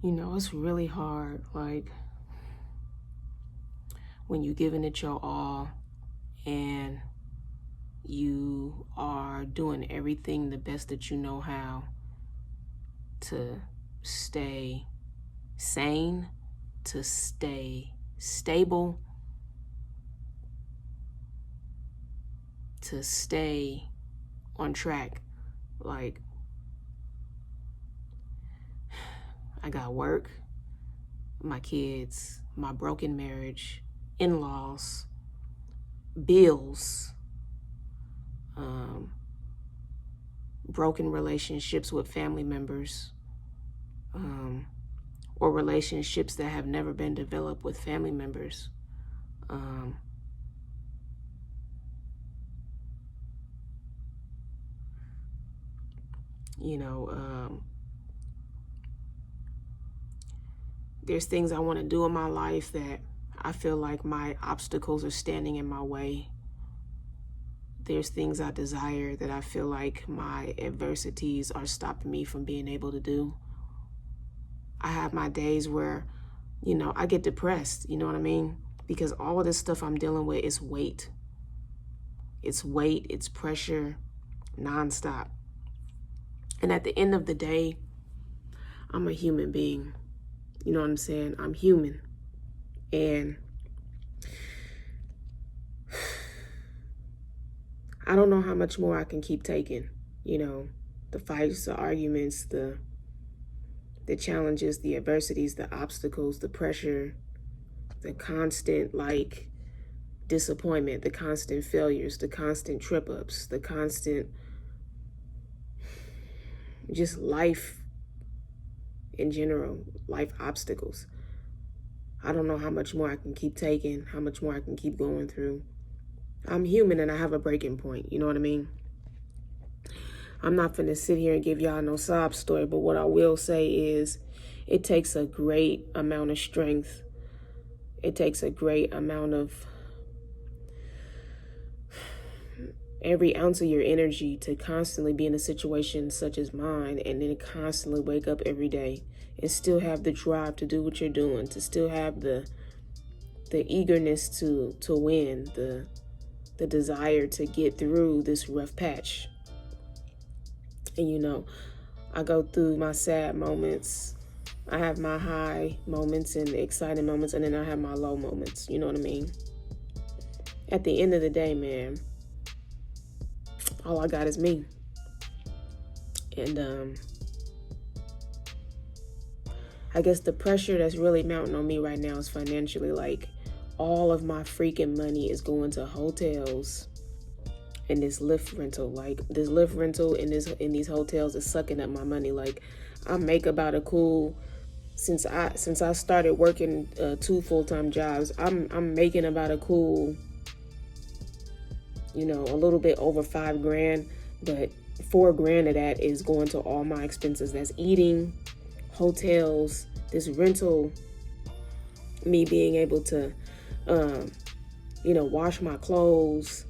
It's really hard, like, when you're giving it your all and you are doing everything the best that you know how to stay sane, to stay stable, to stay on track. Like, I got work, my kids, my broken marriage, in-laws, bills, broken relationships with family members, or relationships that have never been developed with family members. There's things I want to do in my life that I feel like my obstacles are standing in my way. There's things I desire that I feel like my adversities are stopping me from being able to do. I have my days where, I get depressed, you know what I mean? Because all of this stuff I'm dealing with is weight. It's weight, it's pressure, nonstop. And at the end of the day, I'm a human being. You know what I'm saying? I'm human. And I don't know how much more I can keep taking. The fights, the arguments, the challenges, the adversities, the obstacles, the pressure, the constant, disappointment, the constant failures, the constant trip-ups, the constant just life in general, life obstacles. I don't know how much more I can keep taking, how much more I can keep going through. I'm human and I have a breaking point, you know what I mean? I'm not finna sit here and give y'all no sob story, but what I will say is it takes a great amount of strength. It takes a great amount of every ounce of your energy to constantly be in a situation such as mine and then constantly wake up every day and still have the drive to do what you're doing, to still have the eagerness to win, the desire to get through this rough patch. And I go through my sad moments. I have my high moments and exciting moments, and then I have my low moments. You know what I mean? At the end of the day, man, all I got is me. And I guess the pressure that's really mounting on me right now is financially. Like, all of my freaking money is going to hotels and this Lyft rental. Like, this Lyft rental in these hotels is sucking up my money. Like, I make about a cool, since I started working 2 full-time jobs, I'm making about a cool, a little bit over $5,000, but $4,000 of that is going to all my expenses. That's eating, hotels, this rental, me being able to, wash my clothes,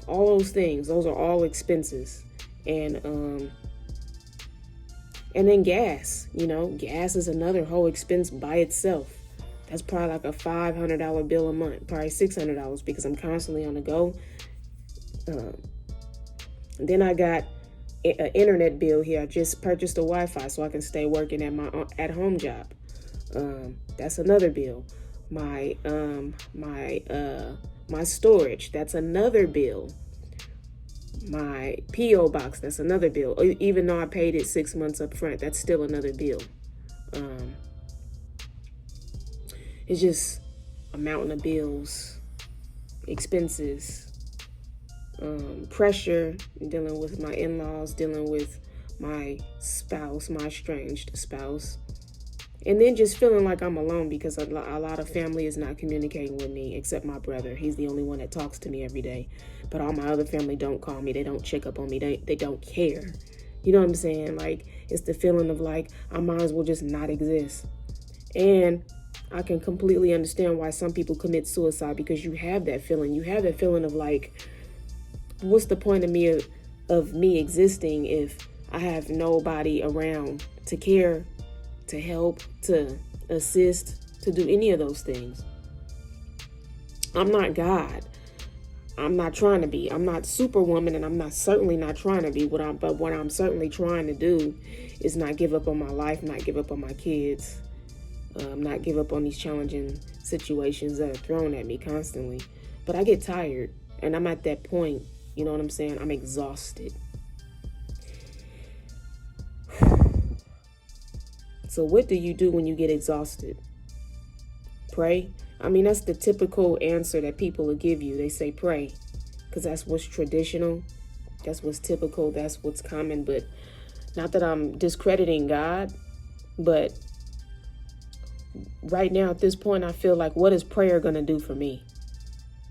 all those things. Those are all expenses. And then gas, gas is another whole expense by itself. That's probably like a $500 bill a month, probably $600 because I'm constantly on the go. Then I got an internet bill here. I just purchased a Wi-Fi so I can stay working at my at-home job. That's another bill. My storage, that's another bill. My P.O. box, that's another bill. Even though I paid it 6 months up front, that's still another bill. It's just a mountain of bills, expenses, pressure, dealing with my in-laws, dealing with my spouse, my estranged spouse. And then just feeling like I'm alone because a lot of family is not communicating with me except my brother. He's the only one that talks to me every day. But all my other family don't call me. They don't check up on me. They don't care. You know what I'm saying? Like, it's the feeling of like, I might as well just not exist. And I can completely understand why some people commit suicide, because you have that feeling. You have that feeling of like, what's the point of me existing if I have nobody around to care to help, to assist, to do any of those things. I'm not God. I'm not trying to be. I'm not Superwoman, and I'm certainly not trying to be. But what I'm certainly trying to do is not give up on my life, not give up on my kids, not give up on these challenging situations that are thrown at me constantly. But I get tired, and I'm at that point. You know what I'm saying? I'm exhausted. So what do you do when you get exhausted? Pray. I mean, that's the typical answer that people will give you. They say pray, because that's what's traditional. That's what's typical. That's what's common. But not that I'm discrediting God, but right now at this point, I feel like, what is prayer going to do for me?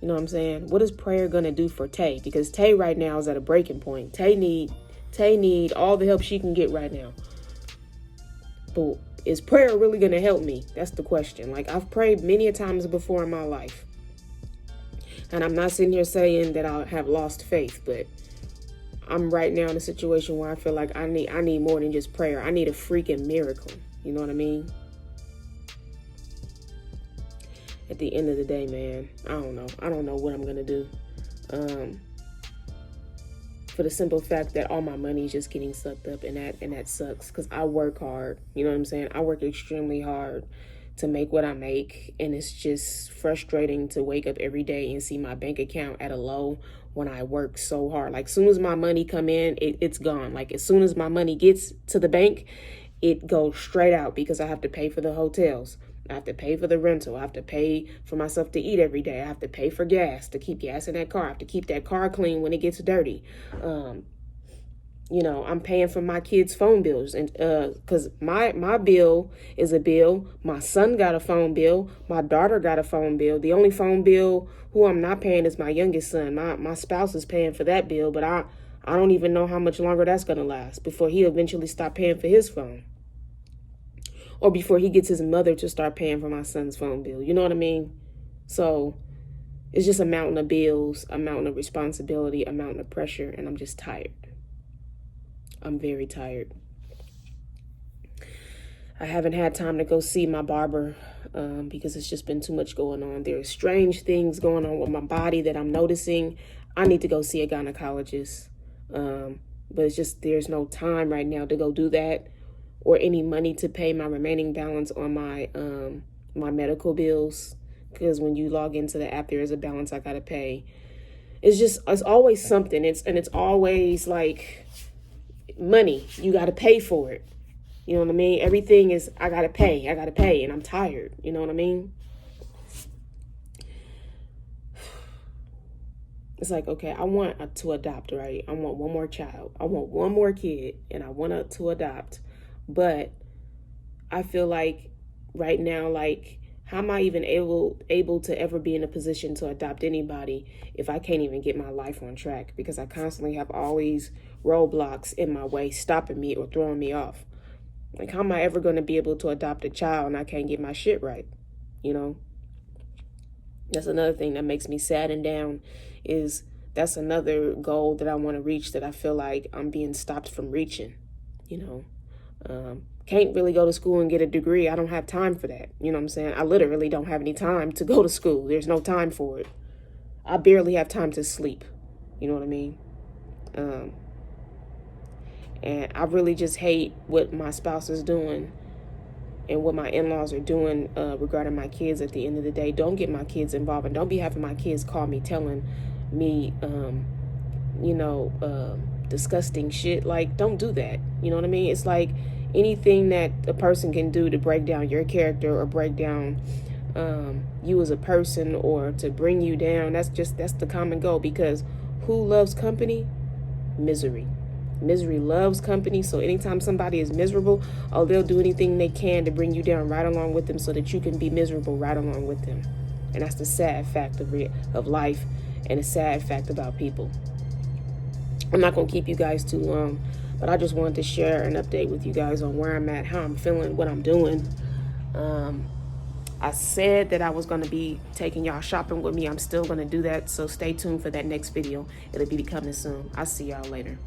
You know what I'm saying? What is prayer going to do for Tay? Because Tay right now is at a breaking point. Tay need all the help she can get right now. But is prayer really going to help me? That's the question. Like, I've prayed many a times before in my life. And I'm not sitting here saying that I have lost faith, but I'm right now in a situation where I feel like I need more than just prayer. I need a freaking miracle. You know what I mean? At the end of the day, man, I don't know. I don't know what I'm going to do. For the simple fact that all my money is just getting sucked up, and that sucks, because I work hard. You know what I'm saying? I work extremely hard to make what I make, and it's just frustrating to wake up every day and see my bank account at a low when I work so hard. Like, as soon as my money come in, it's gone. Like, as soon as my money gets to the bank, it goes straight out, because I have to pay for the hotels. I have to pay for the rental. I have to pay for myself to eat every day. I have to pay for gas, to keep gas in that car. I have to keep that car clean when it gets dirty. You know, I'm paying for my kids' phone bills, and because my bill is a bill. My son got a phone bill. My daughter got a phone bill. The only phone bill who I'm not paying is my youngest son. My spouse is paying for that bill, but I don't even know how much longer that's going to last before he eventually stop paying for his phone. Or before he gets his mother to start paying for my son's phone bill. You know what I mean? So it's just a mountain of bills, a mountain of responsibility, a mountain of pressure, and I'm just tired. I'm very tired. I haven't had time to go see my barber because it's just been too much going on. There's strange things going on with my body that I'm noticing. I need to go see a gynecologist. But it's just, there's no time right now to go do that, or any money to pay my remaining balance on my my medical bills, because when you log into the app, there is a balance I gotta pay. It's always something. It's always like money. You gotta pay for it. You know what I mean? Everything is, I gotta pay, and I'm tired. You know what I mean? It's like, okay, I want to adopt, right? I want one more child. I want one more kid, and I want to adopt. But I feel like right now, like, how am I even able to ever be in a position to adopt anybody if I can't even get my life on track? Because I constantly have all these roadblocks in my way, stopping me or throwing me off. Like, how am I ever going to be able to adopt a child and I can't get my shit right? You know? That's another thing that makes me sad and down, is that's another goal that I want to reach that I feel like I'm being stopped from reaching, you know? Can't really go to school and get a degree. I don't have time for that. You know what I'm saying? I literally don't have any time to go to school. There's no time for it. I barely have time to sleep. You know what I mean? And I really just hate what my spouse is doing and what my in-laws are doing regarding my kids at the end of the day. Don't get my kids involved, and don't be having my kids call me telling me, disgusting shit. Like, don't do that. You know what I mean? It's like anything that a person can do to break down your character or break down you as a person, or to bring you down, that's the common goal. Because who loves company? Misery. Misery loves company. So anytime somebody is miserable, they'll do anything they can to bring you down right along with them, so that you can be miserable right along with them. And that's the sad fact of life, and a sad fact about people. I'm not going to keep you guys too long, but I just wanted to share an update with you guys on where I'm at, how I'm feeling, what I'm doing. I said that I was going to be taking y'all shopping with me. I'm still going to do that, so stay tuned for that next video. It'll be coming soon. I'll see y'all later.